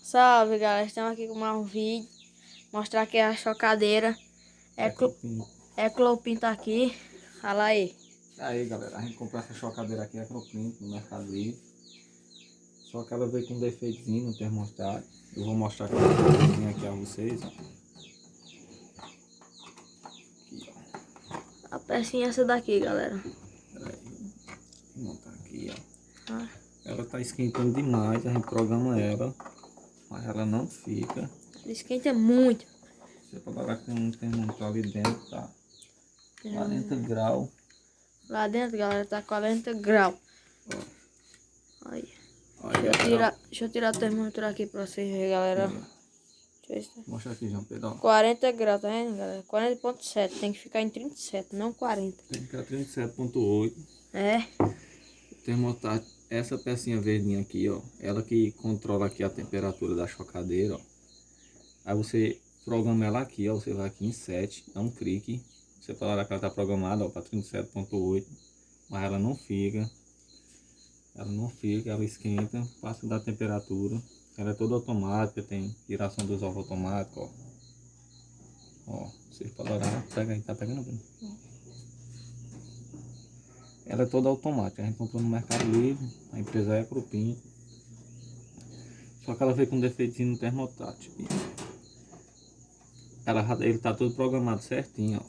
Salve, galera, estamos aqui com mais um vídeo. Mostrar aqui a chocadeira. Eclopin tá aqui. Fala aí. Aí galera, a gente comprou essa chocadeira aqui, Eclopin, no Mercado Livre. Só que ela veio com um defeitozinho no termostato. Eu vou mostrar aqui a vocês. Aqui, ó. A pecinha é essa daqui, galera. Pera aí, vou montar aqui, ó. Ah, Ela tá esquentando demais, a gente programa ela, mas ela não fica. esquenta muito. Você pode olhar que um termômetro ali dentro, tá 40 graus. Lá dentro, galera, tá 40 graus. Aí. Olha, Deixa eu tirar o termômetro aqui pra vocês verem, galera. Deixa eu ver se... Mostra aqui, João Pedro. 40 graus, tá vendo, galera? 40,7. Tem que ficar em 37, não 40. Tem que ficar 37,8. É. O termostato, essa pecinha verdinha aqui, ó, ela que controla aqui a temperatura da chocadeira, ó. Aí você programa ela aqui, ó, você vai aqui em 7, dá um clique, você pode olhar que ela tá programada, ó, para 37,8, mas ela não fica, ela esquenta, passa da temperatura, ela é toda automática, tem giração dos ovos automática, ó, vocês podem olhar, pega aí, tá pegando bem. Ela é toda automática, a gente comprou no Mercado Livre, a empresa é Eclopin. Só que ela veio com um defeitinho no termostato. Ele tá todo programado certinho,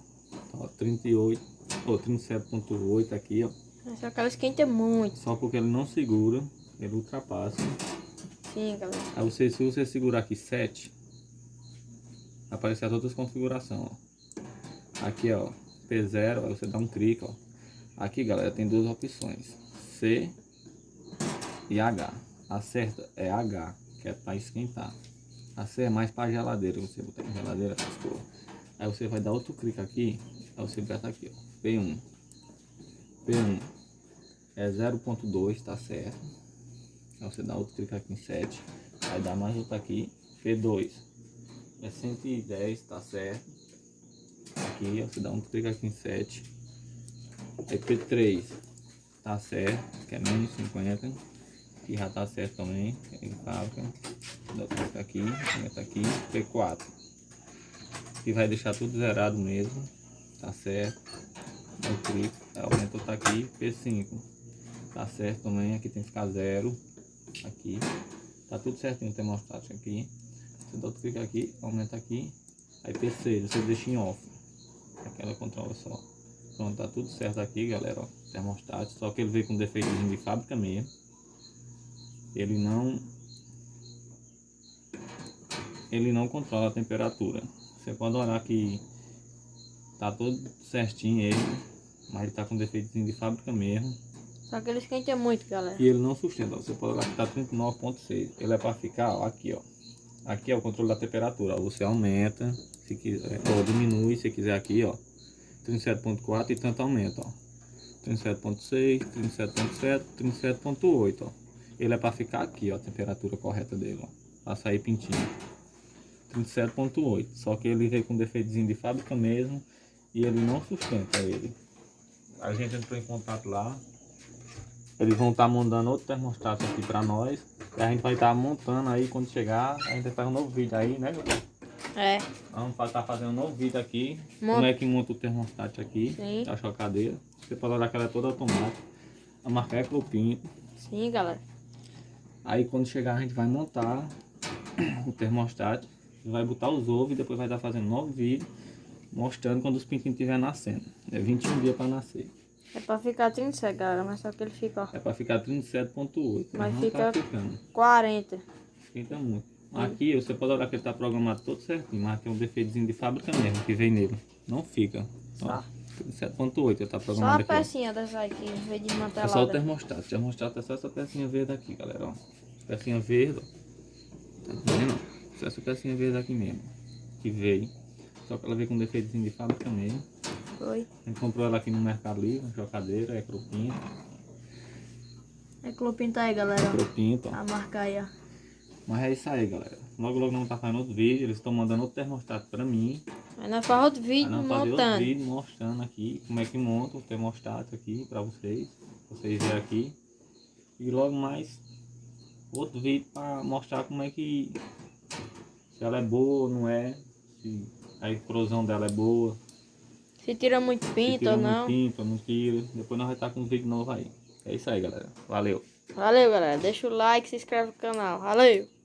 ó. 38 ou 37,8 aqui, ó. Só que ela esquenta muito. Só porque ele não segura, ele ultrapassa. Sim, galera. Aí se você segurar aqui 7, vai aparecer as outras configurações, ó. Aqui, ó, P0, aí você dá um clique, ó. Aqui, galera, tem duas opções, C e H. A certa é H, que é para esquentar. A C é mais para geladeira, você botar em geladeira, essas coisas. Aí você vai dar outro clique aqui, aí você aperta aqui, ó, P1. P1 é 0,2, tá certo. Aí você dá outro clique aqui em 7, vai dar mais outro aqui, P2 é 110, tá certo. Aqui, ó, você dá um clique aqui em 7. Aí P3 tá certo, que é menos 50, que já tá certo também, ele fábrica. Dá o clique aqui, aumenta aqui, P4, que vai deixar tudo zerado mesmo, tá certo. Dá o clique, aumenta outro aqui, P5, tá certo também, aqui tem que ficar 0, aqui, tá tudo certinho o termostato aqui. Você dá outro clique aqui, aumenta aqui, aí P6, você deixa em off, aquela controla só. Pronto, tá tudo certo aqui, galera, ó, termostato, só que ele veio com defeitozinho de fábrica mesmo. Ele não controla a temperatura. Você pode olhar que tá todo certinho ele, mas ele tá com defeitozinho de fábrica mesmo. Só que ele esquenta muito, galera. E ele não sustenta, ó. Você pode olhar que tá 39,6. Ele é para ficar, ó, aqui, ó. Aqui é o controle da temperatura, ó. Você aumenta, se quiser, ou diminui, se quiser aqui, ó. 37,4 e tanto aumenta, ó. 37,6, 37,7, 37,8, ó. Ele é para ficar aqui, ó, a temperatura correta dele, ó. Para sair pintinho. 37,8. Só que ele veio com defeitozinho de fábrica mesmo e ele não sustenta ele. A gente entrou em contato lá. Eles vão estar mandando outro termostato aqui para nós. E a gente vai estar montando aí quando chegar. A gente vai fazer um novo vídeo aí, né, galera? É. Vamos estar fazendo um novo vídeo aqui. Como é que monta o termostato aqui. Sim. Da chocadeira. Você pode olhar que ela é toda automática. A marca é Eclopin. Sim, galera. Aí quando chegar a gente vai montar o termostato. Vai botar os ovos e depois vai estar fazendo um novo vídeo mostrando quando os pintinhos estiverem nascendo. É 21 dias para nascer. É pra ficar 37, galera, mas só que ele fica, ó. É para ficar 37,8. Mas não fica tá ficando. 40. Esquenta muito. Aqui você pode olhar que ele está programado todo certinho, mas aqui é um defeitozinho de fábrica mesmo que vem nele. Não fica. Só. 37,8 ele está Só programado a aqui. pecinha dessa aqui, em vez de É só o mantelada. termostato. O termostato é só essa pecinha verde aqui, galera. Ó. Pecinha verde, ó. Tá vendo? Só essa pecinha verde aqui mesmo. Que veio. Só que ela veio com um defeitozinho de fábrica mesmo. Foi. A gente comprou ela aqui no Mercado Livre, chocadeira, Eclopin. Eclopin tá aí, galera. Eclopin, ó. A marca aí, ó. Mas é isso aí, galera. Logo logo não tá fazendo outro vídeo. Eles estão mandando outro termostato pra mim. Aí nós faz outro Aí vídeo nós fazer outro montando. vídeo mostrando aqui como é que monta o termostato aqui pra vocês. Vocês verem aqui. E logo mais outro vídeo pra mostrar como é que... Se ela é boa ou não é. Se a explosão dela é boa. Se tira muito Se pinto tira ou muito não. pinto ou não tira. Depois nós vamos estar com um vídeo novo aí. É isso aí, galera. Valeu. Valeu, galera. Deixa o like, se inscreve no canal. Valeu!